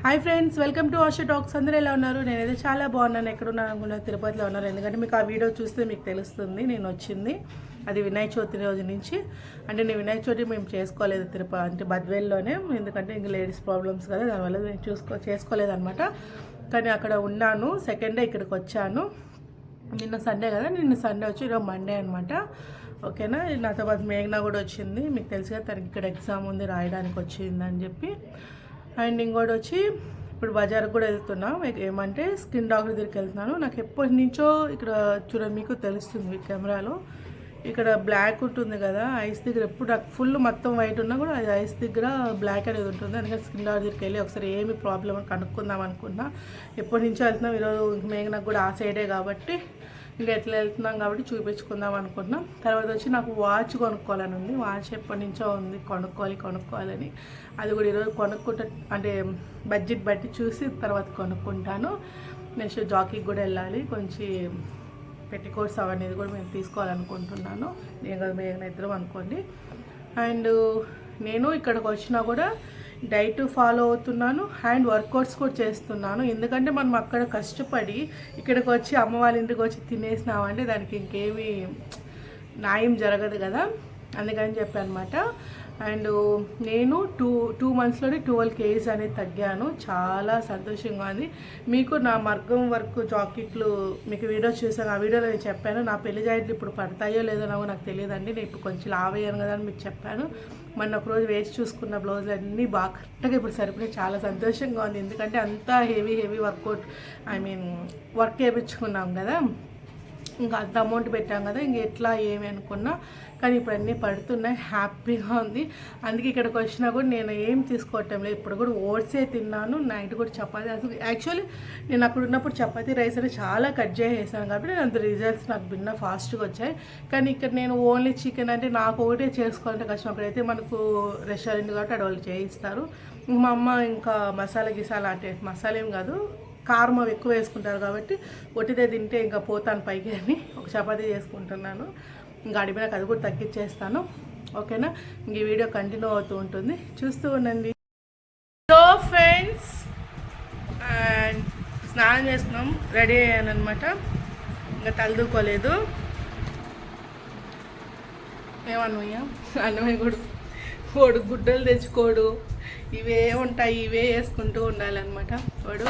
Hi friends, welcome to Asha talks. అందరూ ఎలా ఉన్నారు? నేనైతే చాలా బాగున్నాను. ఎక్కడున్నాను అనుకున్నాను, తిరుపతిలో ఉన్నారు. ఎందుకంటే మీకు ఆ వీడియో చూస్తే మీకు తెలుస్తుంది నేను వచ్చింది. అది వినాయక చవితి రోజు నుంచి. అంటే నేను వినాయక చవితి మేము చేసుకోలేదు తిరుపతి అంటే బద్వేల్లోనే, ఎందుకంటే ఇంక లేడీస్ ప్రాబ్లమ్స్ కదా, దానివల్ల నేను చేసుకోలేదన్నమాట. కానీ అక్కడ ఉన్నాను. సెకండ్ డే ఇక్కడికి వచ్చాను. నిన్న సండే కదా, నిన్న సండే వచ్చి ఈరోజు మండే అనమాట. ఓకేనా. నాతో పాటు మేఘనా కూడా వచ్చింది. మీకు తెలుసు కదా, తనకి ఇక్కడ ఎగ్జామ్ ఉంది, రాయడానికి వచ్చిందని చెప్పి. అండ్ ఇంకోటి వచ్చి ఇప్పుడు బజార్కి కూడా వెళ్తున్నాం. ఏమంటే స్కిన్ డాక్టర్ దగ్గరికి వెళ్తున్నాను. నాకు ఎప్పటి నుంచో ఇక్కడ చూడండి, మీకు తెలుస్తుంది కెమెరాలో, ఇక్కడ బ్లాక్ ఉంటుంది కదా ఐస్ దగ్గర. ఎప్పుడు నాకు ఫుల్ మొత్తం వైట్ ఉన్నా కూడా అది ఐస్ దగ్గర బ్లాక్ అనేది ఉంటుంది. అందుకని స్కిన్ డాక్టర్ దగ్గరికి వెళ్ళి ఒకసారి ఏమి ప్రాబ్లం అని కనుక్కుందాం అనుకున్నా. ఎప్పటి నుంచో వెళ్తున్నాం. ఈరోజు మేఘనకు కూడా ఆ సైడే కాబట్టి ఇంకా ఎట్లా వెళ్తున్నాం కాబట్టి చూపించుకుందాం అనుకుంటున్నాం. తర్వాత వచ్చి నాకు వాచ్ కొనుక్కోవాలని ఉంది. వాచ్ ఎప్పటి నుంచో ఉంది, కొనుక్కోవాలని. అది కూడా ఈరోజు కొనుక్కుంటా, అంటే బడ్జెట్ బట్టి చూసి తర్వాత కొనుక్కుంటాను. నెక్స్ట్ జాకీకి కూడా వెళ్ళాలి. కొంచెం పెట్టికోట్స్ అవన్నీ కూడా మేము తీసుకోవాలనుకుంటున్నాను. నేను కదా మేఘన ఇద్దరం అనుకోండి. అండ్ నేను ఇక్కడికి వచ్చినా కూడా డైట్ ఫాలో అవుతున్నాను అండ్ వర్కౌట్స్ కూడా చేస్తున్నాను. ఎందుకంటే మనం అక్కడ కష్టపడి ఇక్కడికి వచ్చి అమ్మ వాళ్ళ ఇంటికి వచ్చి తినేసినామంటే దానికి ఇంకేమీ న్యాయం జరగదు కదా, అందుకని చెప్పానమాట. అండ్ నేను టూ మంత్స్లోనే 12 kgs అనేది తగ్గాను. చాలా సంతోషంగా ఉంది. మీకు నా మగ్గం వర్క్ జాకెట్లు మీకు వీడియో చూసాను. ఆ వీడియోలో నేను చెప్పాను నా పెళ్లి జాకెట్లు ఇప్పుడు పడతాయో లేదో నాకు తెలియదండి. నేను ఇప్పుడు కొంచెం లావ్ అయ్యాను కదా అని మీకు చెప్పాను. మొన్న ఒకరోజు వేసి చూసుకున్న బ్లౌజులు అన్నీ బాగా కరెక్ట్గా ఇప్పుడు సరిపోయి చాలా సంతోషంగా ఉంది. ఎందుకంటే అంతా హెవీ వర్కౌట్ వర్క్ వేయించుకున్నాం కదా, ఇంకా అంత అమౌంట్ పెట్టాం కదా, ఇంక ఎట్లా ఏమి అనుకున్నా. కానీ ఇప్పుడు అన్నీ పడుతున్నాయి, హ్యాపీగా ఉంది. అందుకే ఇక్కడికి వచ్చినా కూడా నేను ఏం తీసుకోవటం లేదు. ఇప్పుడు కూడా ఓట్సే తిన్నాను. నైట్ కూడా చపాతీ. అసలు యాక్చువల్లీ నేను అక్కడ ఉన్నప్పుడు చపాతీ రైస్ అనేది చాలా కట్ చేసేసాను కాబట్టి అంత రిజల్ట్స్ నాకు భిన్న ఫాస్ట్గా వచ్చాయి. కానీ ఇక్కడ నేను ఓన్లీ చికెన్ అంటే నాకు ఒకటే చేసుకోవాలంటే కష్టం. అక్కడైతే మనకు రెస్టారెంట్ కాబట్టి అక్కడ వాళ్ళు చేయిస్తారు. మా అమ్మ ఇంకా మసాలా అంటే మసాలా ఏం కాదు, కారం అవి ఎక్కువ వేసుకుంటారు కాబట్టి ఒట్టిదే తింటే ఇంకా పోతాను పైకి అని ఒక చపాతీ చేసుకుంటున్నాను. ఇంకా అడిగినాక అది కూడా తగ్గించేస్తాను. ఓకేనా. ఇంక ఈ వీడియో కంటిన్యూ అవుతూ ఉంటుంది, చూస్తూ ఉండండి. సో ఫ్రెండ్స్, అండ్ స్నానం చేసుకున్నాం, రెడీ అయ్యాను అనమాట. ఇంకా తలదూకోలేదు. ఏమన్నయ్యా అన్నమే వాడు గుడ్డలు తెచ్చుకోడు, ఇవే ఉంటాయి, ఇవే వేసుకుంటూ ఉండాలన్నమాట వాడు.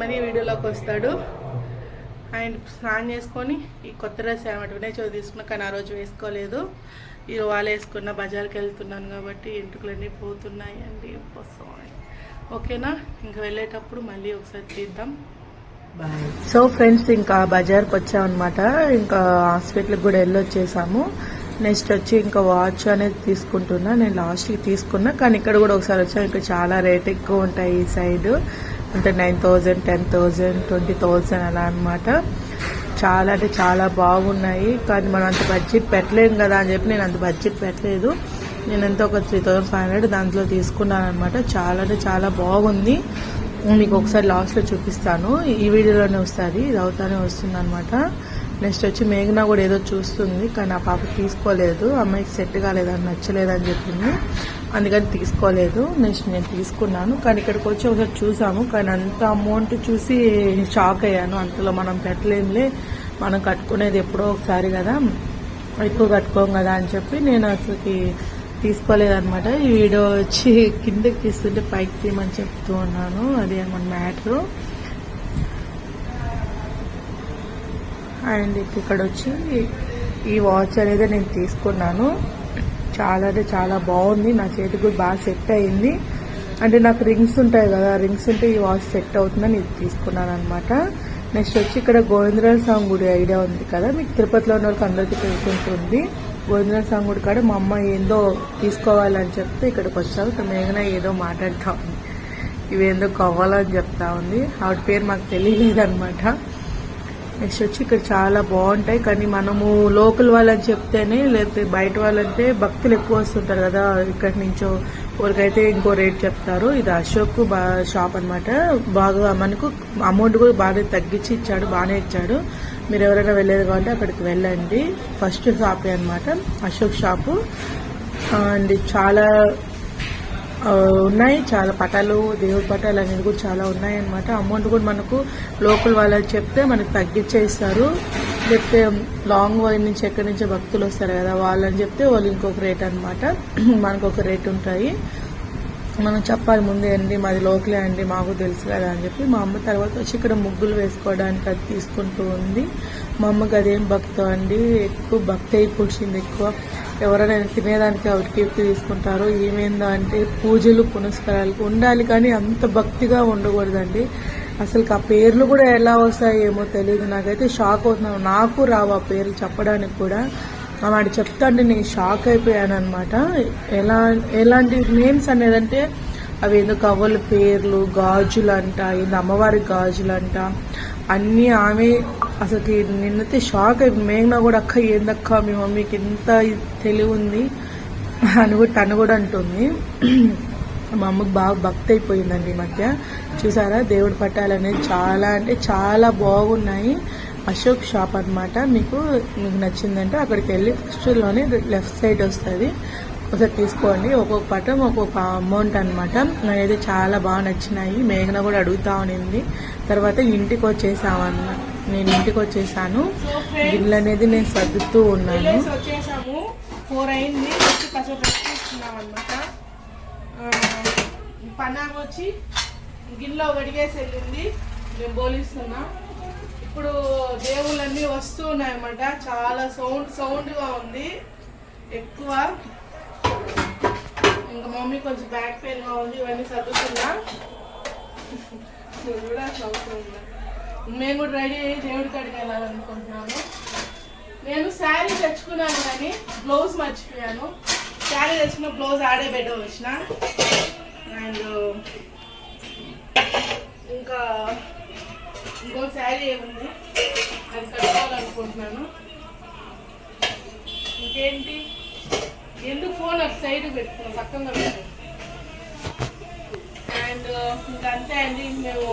మరి వీడియోలోకి వస్తాడు. అండ్ స్నానం చేసుకొని ఈ కొత్త డ్రెస్ ఏమంటే వినాయక చవితి తీసుకున్నా, కానీ ఆ రోజు వేసుకోలేదు. ఈరోజు వాళ్ళు వేసుకున్న బజార్కి వెళ్తున్నాను కాబట్టి ఎంటుకలన్నీ పోతున్నాయి అండి. ఓకేనా. ఇంకా వెళ్ళేటప్పుడు మళ్ళీ ఒకసారి తీద్దాం. సో ఫ్రెండ్స్, ఇంకా బజార్కి వచ్చామన్నమాట. ఇంకా హాస్పిటల్కి కూడా వెళ్ళొచ్చేసాము. నెక్స్ట్ వచ్చి ఇంకా వాచ్ అనేది తీసుకుంటున్నా. నేను లాస్ట్కి తీసుకున్నా, కానీ ఇక్కడ కూడా ఒకసారి వచ్చా. ఇంకా చాలా రేట్ ఎక్కువ ఉంటాయి ఈ సైడ్. అంటే 9,000, 10,000, 20,000 అలా అనమాట. చాలా అంటే చాలా బాగున్నాయి. కానీ మనం అంత బడ్జెట్ పెట్టలేము కదా అని చెప్పి నేను అంత బడ్జెట్ పెట్టలేదు. నేను ఎంత ఒక 3,500 దాంట్లో తీసుకున్నాను అనమాట. చాలా అంటే చాలా బాగుంది. మీకు ఒకసారి లాస్ట్లో చూపిస్తాను. ఈ వీడియోలోనే వస్తుంది, ఇది అవుతానే వస్తుంది అనమాట. నెక్స్ట్ వచ్చి మేఘనా కూడా ఏదో చూస్తుంది, కానీ ఆ పాప తీసుకోలేదు. అమ్మాయికి సెట్ కాలేదని, నచ్చలేదని చెప్పింది, అందుకని తీసుకోలేదు. నెక్స్ట్ నేను తీసుకున్నాను. కానీ ఇక్కడికి వచ్చి ఒకసారి చూసాము, కానీ అంత అమౌంట్ చూసి షాక్ అయ్యాను. అంతలో మనం పెట్టలేంలే, మనం కట్టుకునేది ఎప్పుడో ఒకసారి కదా, ఎక్కువ కట్టుకోం కదా అని చెప్పి నేను అసలుకి తీసుకోలేదన్నమాట. ఈ వీడియో వచ్చి కిందకి తీస్తుంటే పైకి తీయమని చెప్తూ ఉన్నాను. అదే మన మ్యాటరు. అండ్ ఇక్కడ వచ్చి ఈ వాచ్ అనేది నేను తీసుకున్నాను. చాలా అంటే చాలా బాగుంది. నా చేతికి కూడా బాగా సెట్ అయింది. అంటే నాకు రింగ్స్ ఉంటాయి కదా, రింగ్స్ ఉంటే ఈ వాచ్ సెట్ అవుతుందని ఇది తీసుకున్నాను అనమాట. నెక్స్ట్ వచ్చి ఇక్కడ గోవిందరాజ స్వామి గుడి ఐడియా ఉంది కదా, మీకు తిరుపతిలో ఉన్న వాళ్ళకి అందరికీ తెలుసుంటుంది. గోవిందరాజ స్వామి గుడి కాడ మా అమ్మ ఏందో తీసుకోవాలని చెప్తే ఇక్కడికి వచ్చాము. ఇక్కడ మేఘన ఏదో మాట్లాడుతూ ఉంది, ఇవేందో కావాలని చెప్తా ఉంది. ఆవిడ పేరు మాకు తెలియలేదన్నమాట. నెక్స్ట్ వచ్చి ఇక్కడ చాలా బాగుంటాయి, కానీ మనము లోకల్ వాళ్ళని చెప్తేనే, లేకపోతే బయట వాళ్ళంటే భక్తులు ఎక్కువ వస్తుంటారు కదా ఇక్కడి నుంచో, ఒకరికైతే ఇంకో రేట్ చెప్తారు. ఇది అశోక్ షాప్ అనమాట. బాగా మనకు అమౌంట్ కూడా బాగా తగ్గించి ఇచ్చాడు, బాగానే ఇచ్చాడు. మీరు ఎవరైనా వెళ్ళేది కాబట్టి అక్కడికి వెళ్ళండి. ఫస్ట్ షాపే అనమాట అశోక్ షాపు. అండ్ చాలా ఉన్నాయి చాలా పటాలు, దేవుడి పటాలు అనేది కూడా చాలా ఉన్నాయి అన్నమాట. అమౌంట్ కూడా మనకు లోకల్ వాళ్ళకి చెప్తే మనకు తగ్గించే ఇస్తారు. లేకపోతే లాంగ్ వై నుంచి ఎక్కడి నుంచో భక్తులు వస్తారు కదా, వాళ్ళని చెప్తే వాళ్ళు ఇంకొక రేట్ అనమాట. మనకు ఒక రేట్ ఉంటాయి. మనం చెప్పాలి ముందే అండి మాది లోకలే అండి మాకు తెలుసు కదా అని చెప్పి. మా అమ్మ తర్వాత వచ్చి ఇక్కడ ముగ్గులు వేసుకోవడానికి అది తీసుకుంటూ ఉంది. మా అమ్మకి అదేం భక్తి అండి, ఎక్కువ భక్తి అయిపోయింది. ఎక్కువ ఎవరైనా తినేదానికి ఆవిడకి ఎక్కువ తీసుకుంటారు. ఏమైందా అంటే పూజలు పునస్కారాలకు ఉండాలి కానీ అంత భక్తిగా ఉండకూడదండి. అసలు ఆ పేర్లు కూడా ఎలా వస్తాయేమో తెలియదు. నాకైతే షాక్ అవుతున్నాను. నాకు రావు ఆ పేర్లు చెప్పడానికి కూడా. వాడు చెప్తాంటే నేను షాక్ అయిపోయాను అనమాట. ఎలాంటి నేమ్స్ అనేదంటే అవి ఎందుకు కవ్వల పేర్లు, గాజులు అంట, ఇది అమ్మవారి గాజులు అంట అన్నీ ఆమె. అసలు నిన్నైతే షాక్ అయిపోయింది. మేఘనా కూడా అక్క ఏందక్క మీ మమ్మీకి ఎంత తెలివి ఉంది అని కూడా తను కూడా అంటుంది. మా అమ్మకి బాగా భక్తి అయిపోయిందండి ఈ మధ్య. చూసారా దేవుడి పట్టాలు అనేది చాలా అంటే చాలా బాగున్నాయి. అశోక్ షాప్ అనమాట. మీకు నచ్చిందంటే అక్కడికి వెళ్ళి ఫస్ట్లోనే లెఫ్ట్ సైడ్ వస్తుంది, ఒకసారి తీసుకోండి. ఒక్కొక్క పటం ఒక్కొక్క అమౌంట్ అనమాట. నాకైతే చాలా బాగా నచ్చినాయి. మేఘన కూడా అడుగుతా ఉన్నింది. తర్వాత ఇంటికి వచ్చేసామన్న, నేను ఇంటికి వచ్చేసాను. గిన్నెలు అనేది నేను సర్దుతూ ఉన్నాను. వచ్చేసాము 4 అయింది. అనమాట పన్నాగ వచ్చి గిన్నెలో గడిగేసి వెళ్ళింది. నేను బోలిస్తున్నా. ఇప్పుడు దేవుళ్ళన్నీ వస్తూ ఉన్నాయన్నమాట. చాలా సౌండ్గా ఉంది ఎక్కువ. ఇంకా మమ్మీ కొంచెం బ్యాక్ పెయిన్గా ఉంది. ఇవన్నీ సర్దుతున్నా. కూడా చదువుతున్నా. మేము కూడా రెడీ అయ్యి దేవుడి కాడికి వెళ్ళాలనుకుంటున్నాను. నేను శారీ తెచ్చుకున్నాను కానీ బ్లౌజ్ మర్చిపోయాను. శారీ తెచ్చుకున్న బ్లౌజ్ ఆడే బెడ్ వచ్చిన. అండ్ ఇంకా ఇంకో శారీ ఏముంది అది కట్టుకోవాలనుకుంటున్నాను. ఇంకేంటి ఎందుకు ఫోన్ అటు సైడ్ పెట్టుకున్నాం పక్కన పెట్టు. అండ్ ఇంకా అంతే అండి. మేము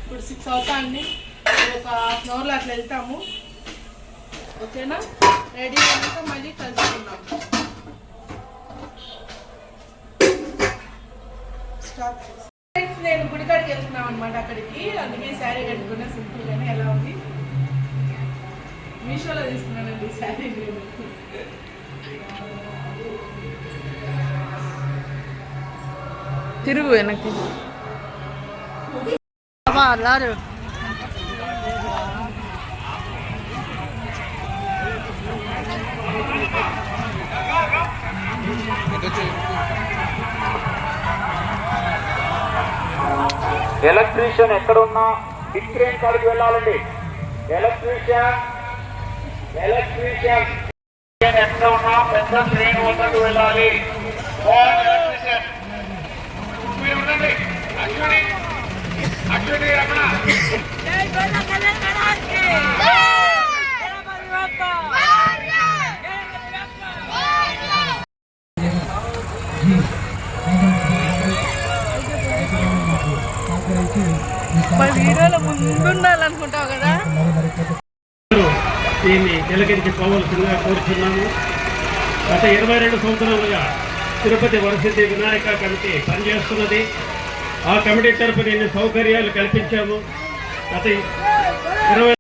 ఇప్పుడు 6 అవుతా అండి. ఒక ½ అవర్లో అట్లా వెళ్తాము. ఓకేనా? రెడీ అయినాక మళ్ళీ కలుసుకుందాం. నేను గుడికాడికి వెళ్తున్నాం అనమాట అక్కడికి. అందుకే శారీ కట్టుకున్నా సింపుల్ గానే. ఎలా ఉంది? మీషోలో తీసుకున్నానండి శారీ. తిరుగు వెనక్కి. ఎలక్ట్రీషియన్ ఎక్కడున్నా బిగ్ ట్రైన్ కాడికి వెళ్ళాలండి. ఎలక్ట్రీషియన్ ఎక్కడ ఉన్నా పెద్ద ట్రైన్ వద్దకు వెళ్ళాలి. వీడియోలో ముందుండాలనుకుంటావు కదా. దీన్ని తిలకించుకోవాల్సిందిగా కోరుతున్నాము. గత 22 సంవత్సరాలుగా తిరుపతి వరసిద్ధి వినాయక కమిటీ పనిచేస్తున్నది. ఆ కమిటీ తరపున ఎన్ని సౌకర్యాలు కల్పించాము. గత 20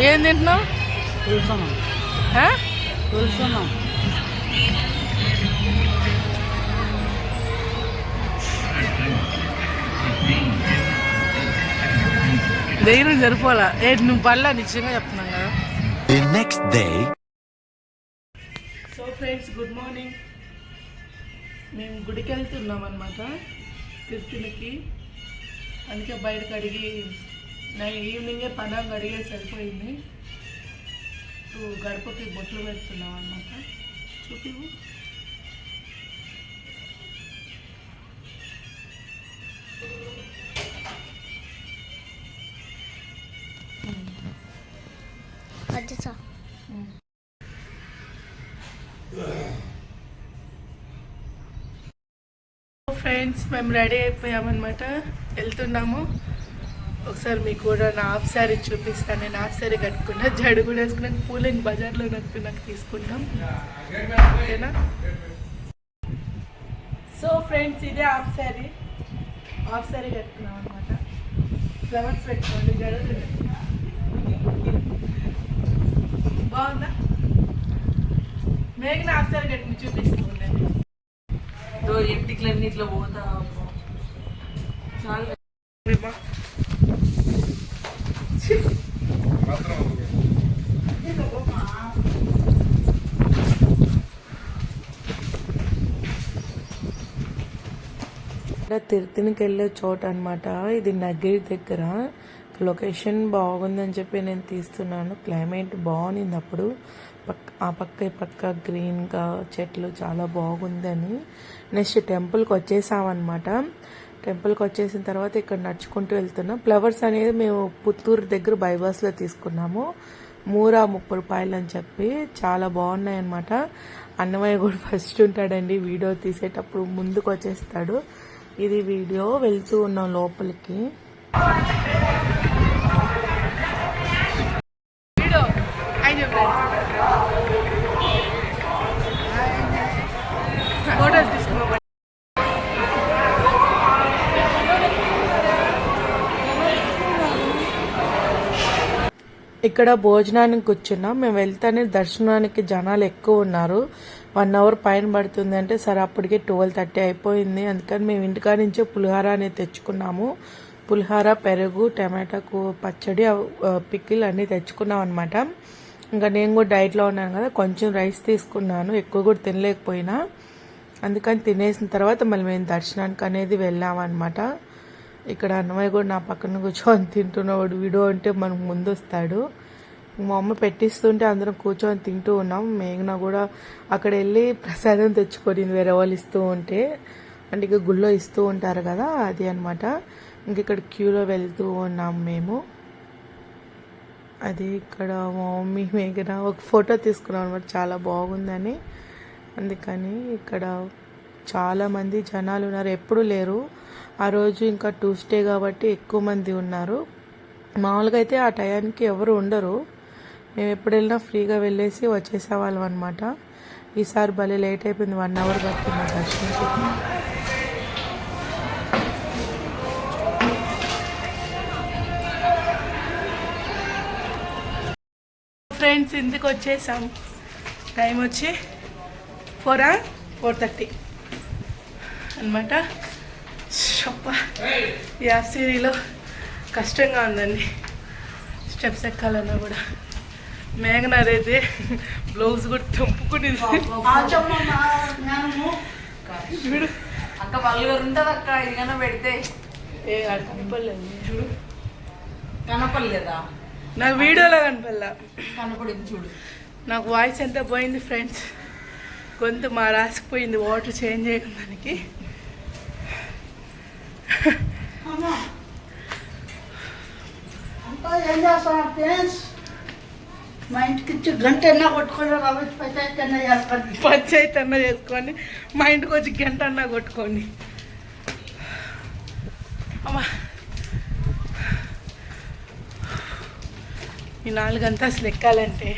ఏం తింటున్నావు? ధైర్యం సరిపోలా. నువ్వు పళ్ళ నిజంగా చెప్తున్నాం కదా. Next day. So friends, good morning. మేము గుడికి వెళ్తున్నాం అనమాట, తిరుపతికి. అందుకే బయటకు అడిగి ఈవినింగే పనాంగ అడిగే సరిపోయింది. గడపకి బొట్లు పెడుతున్నాం అనమాట. చూపివు. ఫ్రెండ్స్, మేము రెడీ అయిపోయామన్నమాట, వెళ్తున్నాము. ఒకసారి మీకు కూడా నా హాఫ్ శారీ చూపిస్తాను. నేను హాఫ్ శారీ కట్టుకున్నా, జడు కూడా వేసుకున్నాను. పూలని బజార్లో నాకు తీసుకుంటాం, ఓకేనా? సో ఫ్రెండ్స్, ఇదే హాఫ్ శారీ కట్టుకున్నాం అనమాట. ఫ్లవర్స్ పెట్టుకోండి, జడలు బాగుందా? మేఘన హాఫ్ శారీ కట్టుకుని చూపిస్తున్నాను. ఇంటికి ఇట్లా పోతా చాలా తిరుపతికి వెళ్ళే చోట అనమాట. ఇది నగిరి దగ్గర. లొకేషన్ బాగుందని చెప్పి నేను తీస్తున్నాను. క్లైమేట్ బాగుంది అప్పుడు. ఆ పక్క గ్రీన్గా చెట్లు చాలా బాగుందని. నెక్స్ట్ టెంపుల్కి వచ్చేసామన్నమాట. టెంపుల్కి వచ్చేసిన తర్వాత ఇక్కడ నడుచుకుంటూ వెళ్తున్నాం. ఫ్లవర్స్ అనేది మేము పుత్తూరు దగ్గర బైపాస్లో తీసుకున్నాము. 30 రూపాయలు అని చెప్పి చాలా బాగున్నాయి అన్నమాట. అన్నమయ్య కూడా ఫస్ట్ ఉంటాడండి వీడియో తీసేటప్పుడు, ముందుకు వచ్చేస్తాడు. ఇది వీడియో. వెళ్తూ ఉన్నాం లోపలికి. ఇక్కడ భోజనానికి కూర్చున్నాం. మేము వెళ్తానే దర్శనానికి జనాలు ఎక్కువ ఉన్నారు. 1 అవర్ పైన పడుతుంది అంటే సరే, అప్పటికే 12:30 అయిపోయింది. అందుకని మేము ఇంటికాడ నుంచే పులిహార అనేది తెచ్చుకున్నాము. పులిహార, పెరుగు, టమాటాకు పచ్చడి, పికిల్ అన్నీ తెచ్చుకున్నాం అనమాట. ఇంకా నేను కూడా డైట్లో ఉన్నాను కదా, కొంచెం రైస్ తీసుకున్నాను, ఎక్కువ కూడా తినలేకపోయినా. అందుకని తినేసిన తర్వాత మళ్ళీ మేము దర్శనానికి అనేది వెళ్ళామన్నమాట. ఇక్కడ అన్నమయ్య కూడా నా పక్కన కూర్చొని తింటున్నవాడు. వీడియో అంటే మనకు ముందు వస్తాడు. మా అమ్మ పెట్టిస్తుంటే అందరం కూర్చొని తింటూ ఉన్నాం. మేఘన కూడా అక్కడ వెళ్ళి ప్రసాదం తెచ్చుకొని వేరే వాళ్ళు ఇస్తూ ఉంటే, అంటే ఇక గుళ్ళో ఇస్తూ ఉంటారు కదా, అది అనమాట. ఇంక ఇక్కడ క్యూలో వెళ్తూ ఉన్నాం మేము. అది ఇక్కడ మా మమ్మీ మేఘన ఒక ఫోటో తీసుకున్నాం అనమాట, చాలా బాగుందని. అందుకని ఇక్కడ చాలామంది జనాలు ఉన్నారు, ఎప్పుడు లేరు. ఆ రోజు ఇంకా ట్యూస్డే కాబట్టి ఎక్కువ మంది ఉన్నారు. మామూలుగా అయితే ఆ టయానికి ఎవరు ఉండరు. మేము ఎప్పుడు వెళ్ళినా ఫ్రీగా వెళ్ళేసి వచ్చేసేవాళ్ళం అనమాట. ఈసారి భలే లేట్ అయిపోయింది, 1 అవర్ పడుతుంది దర్శనం. ఫ్రెండ్స్, ఇంటికి వచ్చేసాం. టైం వచ్చి 4:30 అనమాట. ఈ హాఫ్ సిరీలో కష్టంగా ఉందండి, స్టెప్స్ ఎక్కాలన్నా కూడా. మేఘన అదైతే బ్లౌజ్ కూడా తెంపుకుని చూడు అక్క వాళ్ళు ఉంటుంది అక్క. ఇదిగన్నా పెడితే కనపడలేదు. చూడు, కనపడలేదా? నాకు వీడియోలో కనపడలా, కనపడింది చూడు. నాకు వాయిస్ ఎంత పోయింది ఫ్రెండ్స్, గొంతు మా రాసిపోయింది వాటర్ చేంజ్ చేయడం దానికి. మా ఇంటికి ఇచ్చి గంట ఎన్న కొట్టుకొని రావచ్చు పంచాయతీ అన్న చేస్తాను. పంచాయతీ అన్న చేసుకోండి, మా ఇంటికి వచ్చి గంట అన్న కొట్టుకోండి. అమ్మా ఈ 4 అంతా అసలు ఎక్కాలంటే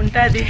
ఉంటుంది.